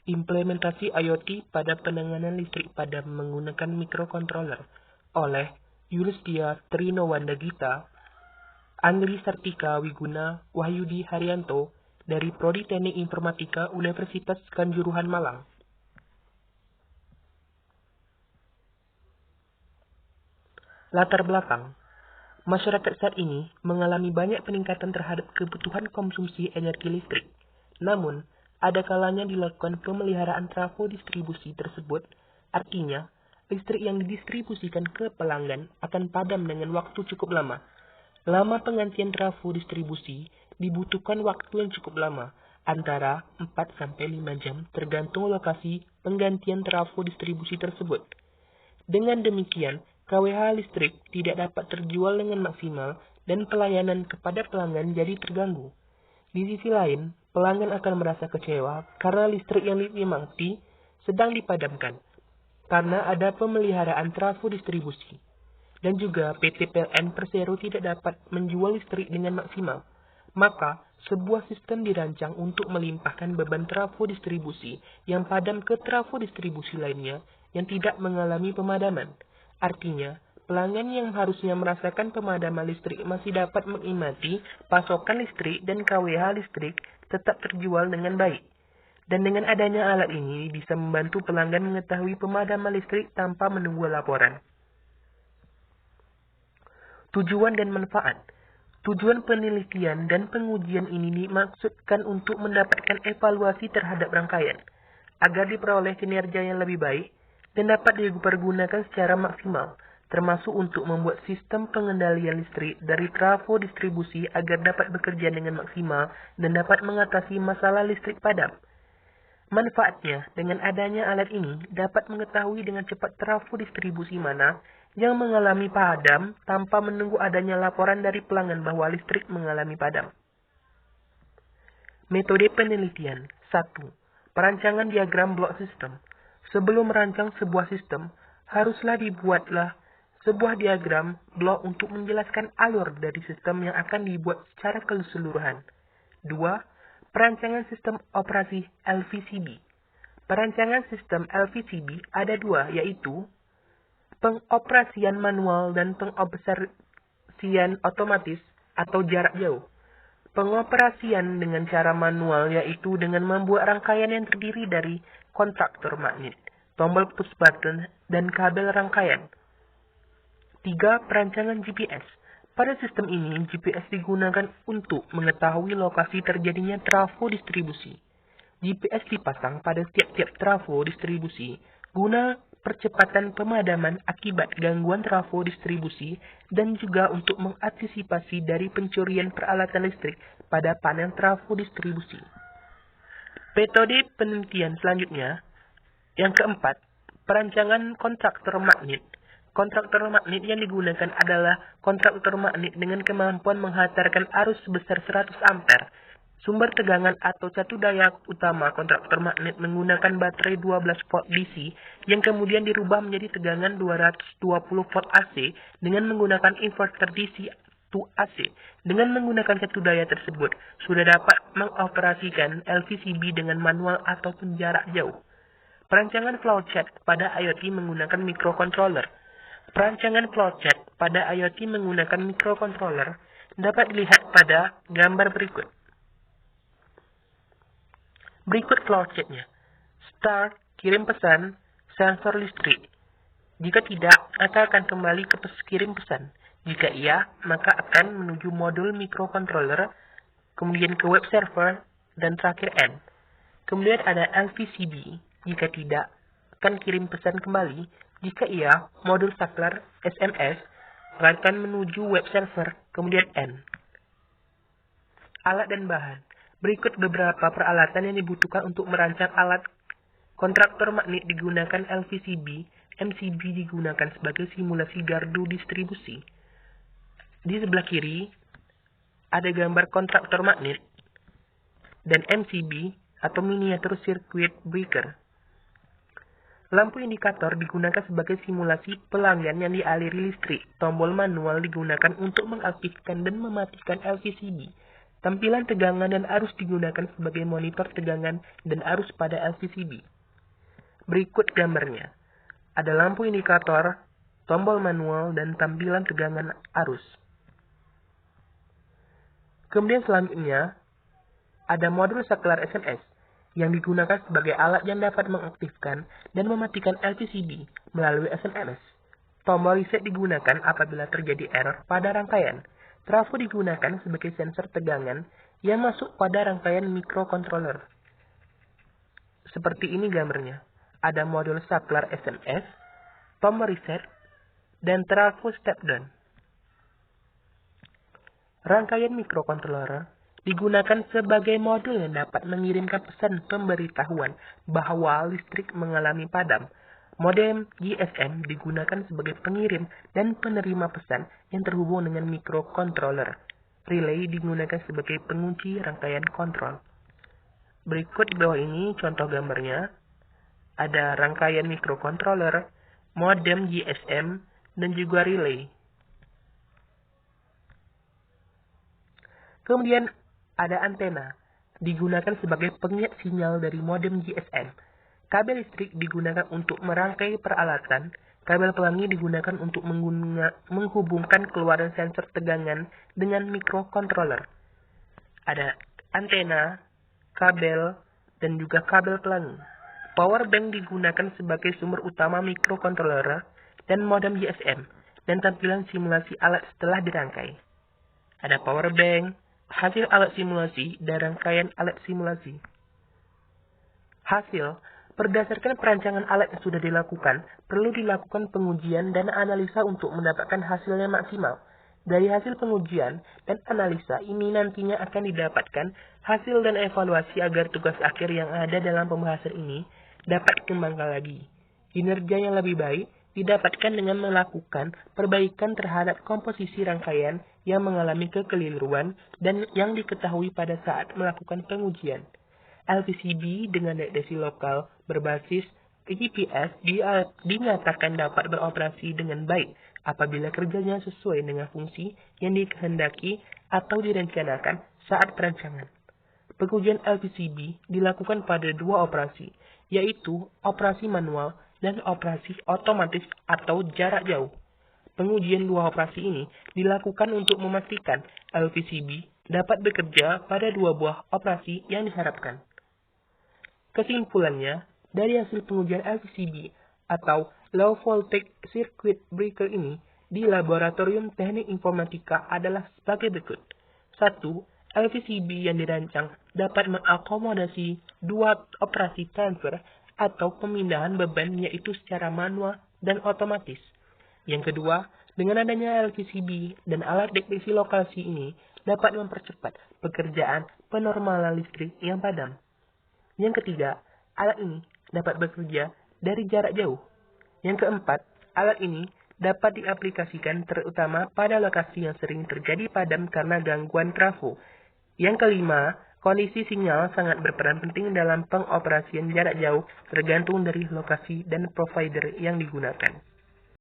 Implementasi IoT pada penanganan listrik padam menggunakan mikrokontroler oleh Yudhisthira Trinowandagita, Andri Sartika Wiguna Wahyudi Haryanto dari Prodi Teknik Informatika Universitas Kanjuruhan Malang. Latar belakang. Masyarakat saat ini mengalami banyak peningkatan terhadap kebutuhan konsumsi energi listrik. Namun, ada kalanya dilakukan pemeliharaan trafo distribusi tersebut, artinya listrik yang didistribusikan ke pelanggan akan padam dengan waktu cukup lama. Lama penggantian trafo distribusi dibutuhkan waktu yang cukup lama, antara 4-5 jam tergantung lokasi penggantian trafo distribusi tersebut. Dengan demikian, KWH listrik tidak dapat terjual dengan maksimal dan pelayanan kepada pelanggan jadi terganggu. Di sisi lain, pelanggan akan merasa kecewa karena listrik yang dinikmati sedang dipadamkan karena ada pemeliharaan trafo distribusi. Dan juga PT PLN Persero tidak dapat menjual listrik dengan maksimal. Maka, sebuah sistem dirancang untuk melimpahkan beban trafo distribusi yang padam ke trafo distribusi lainnya yang tidak mengalami pemadaman. Artinya, pelanggan yang harusnya merasakan pemadaman listrik masih dapat menikmati pasokan listrik dan KWH listrik tetap terjual dengan baik. Dan dengan adanya alat ini bisa membantu pelanggan mengetahui pemadaman listrik tanpa menunggu laporan. Tujuan dan manfaat. Tujuan penelitian dan pengujian ini dimaksudkan untuk mendapatkan evaluasi terhadap rangkaian, agar diperoleh kinerja yang lebih baik dan dapat dipergunakan secara maksimal, termasuk untuk membuat sistem pengendalian listrik dari trafo distribusi agar dapat bekerja dengan maksimal dan dapat mengatasi masalah listrik padam. Manfaatnya, dengan adanya alat ini dapat mengetahui dengan cepat trafo distribusi mana yang mengalami padam tanpa menunggu adanya laporan dari pelanggan bahwa listrik mengalami padam. Metode penelitian. 1. Perancangan diagram blok sistem. Sebelum merancang sebuah sistem, haruslah dibuatlah sebuah diagram blok untuk menjelaskan alur dari sistem yang akan dibuat secara keseluruhan. 2. Perancangan sistem operasi LVCB. Perancangan sistem LVCB ada dua, yaitu pengoperasian manual dan pengoperasian otomatis atau jarak jauh. Pengoperasian dengan cara manual yaitu dengan membuat rangkaian yang terdiri dari kontaktor magnet, tombol push button, dan kabel rangkaian. 3. Perancangan GPS. Pada sistem ini, GPS digunakan untuk mengetahui lokasi terjadinya trafo distribusi. GPS dipasang pada tiap-tiap trafo distribusi guna percepatan pemadaman akibat gangguan trafo distribusi dan juga untuk mengantisipasi dari pencurian peralatan listrik pada panel trafo distribusi. Metode penelitian selanjutnya, yang keempat, perancangan kontraktor magnet. Kontraktor magnet yang digunakan adalah kontraktor magnet dengan kemampuan menghantarkan arus sebesar 100 ampere. Sumber tegangan atau catu daya utama kontraktor magnet menggunakan baterai 12 volt DC yang kemudian dirubah menjadi tegangan 220 volt AC dengan menggunakan inverter DC to AC. Dengan menggunakan catu daya tersebut, sudah dapat mengoperasikan LVCB dengan manual ataupun jarak jauh. Perancangan flowchart pada IoT menggunakan mikrokontroler. Perancangan flowchart pada IoT menggunakan mikrokontroler dapat dilihat pada gambar berikut. Berikut flowchartnya. Start, kirim pesan, sensor listrik. Jika tidak, maka akan kembali ke kirim pesan. Jika iya, maka akan menuju modul mikrokontroler, kemudian ke web server, dan terakhir N. Kemudian ada LVCB. Jika tidak, akan kirim pesan kembali. Jika iya, modul saklar SMS akan menuju web server, kemudian N. Alat dan bahan. Berikut beberapa peralatan yang dibutuhkan untuk merancang alat. Kontraktor magnet digunakan LVCB, MCB digunakan sebagai simulasi gardu distribusi. Di sebelah kiri ada gambar kontraktor magnet dan MCB atau miniatur circuit breaker. Lampu indikator digunakan sebagai simulasi pelanggan yang dialiri listrik. Tombol manual digunakan untuk mengaktifkan dan mematikan LVCB. Tampilan tegangan dan arus digunakan sebagai monitor tegangan dan arus pada LVCB. Berikut gambarnya. Ada lampu indikator, tombol manual, dan tampilan tegangan arus. Kemudian selanjutnya, ada modul saklar SMS yang digunakan sebagai alat yang dapat mengaktifkan dan mematikan LVCB melalui SMS. Tombol reset digunakan apabila terjadi error pada rangkaian. Trafo digunakan sebagai sensor tegangan yang masuk pada rangkaian microcontroller. Seperti ini gambarnya. Ada modul saklar SMS, tombol reset, dan trafo step down. Rangkaian microcontroller digunakan sebagai modul yang dapat mengirimkan pesan pemberitahuan bahwa listrik mengalami padam. Modem GSM digunakan sebagai pengirim dan penerima pesan yang terhubung dengan microcontroller. Relay digunakan sebagai pengunci rangkaian kontrol. Berikut di bawah ini contoh gambarnya. Ada rangkaian microcontroller, modem GSM, dan juga relay. Kemudian ada antena, digunakan sebagai pengikat sinyal dari modem GSM. Kabel listrik digunakan untuk merangkai peralatan. Kabel pelangi digunakan untuk menghubungkan keluaran sensor tegangan dengan microcontroller. Ada antena, kabel, dan juga kabel pelangi. Power bank digunakan sebagai sumber utama microcontroller dan modem GSM, dan tampilan simulasi alat setelah dirangkai. Ada power bank, hasil alat simulasi, dan rangkaian alat simulasi. Hasil, berdasarkan perancangan alat yang sudah dilakukan, perlu dilakukan pengujian dan analisa untuk mendapatkan hasil yang maksimal. Dari hasil pengujian dan analisa ini nantinya akan didapatkan hasil dan evaluasi agar tugas akhir yang ada dalam pembahasan ini dapat dikembangkan lagi. Kinerja yang lebih baik didapatkan dengan melakukan perbaikan terhadap komposisi rangkaian yang mengalami kekeliruan dan yang diketahui pada saat melakukan pengujian. LVCB dengan deteksi lokal berbasis GPS dinyatakan dapat beroperasi dengan baik apabila kerjanya sesuai dengan fungsi yang dikehendaki atau direncanakan saat perancangan. Pengujian LVCB dilakukan pada dua operasi, yaitu operasi manual dan operasi otomatis atau jarak jauh. Pengujian dua operasi ini dilakukan untuk memastikan LVCB dapat bekerja pada dua buah operasi yang diharapkan. Kesimpulannya, dari hasil pengujian LVCB atau Low Voltage Circuit Breaker ini di Laboratorium Teknik Informatika adalah sebagai berikut. 1. LVCB yang dirancang dapat mengakomodasi dua operasi transfer atau pemindahan beban yaitu secara manual dan otomatis. Yang kedua, dengan adanya LVCB dan alat deteksi lokasi ini dapat mempercepat pekerjaan penormalan listrik yang padam. Yang ketiga, alat ini dapat bekerja dari jarak jauh. Yang keempat, alat ini dapat diaplikasikan terutama pada lokasi yang sering terjadi padam karena gangguan trafo. Yang kelima, kondisi sinyal sangat berperan penting dalam pengoperasian jarak jauh tergantung dari lokasi dan provider yang digunakan.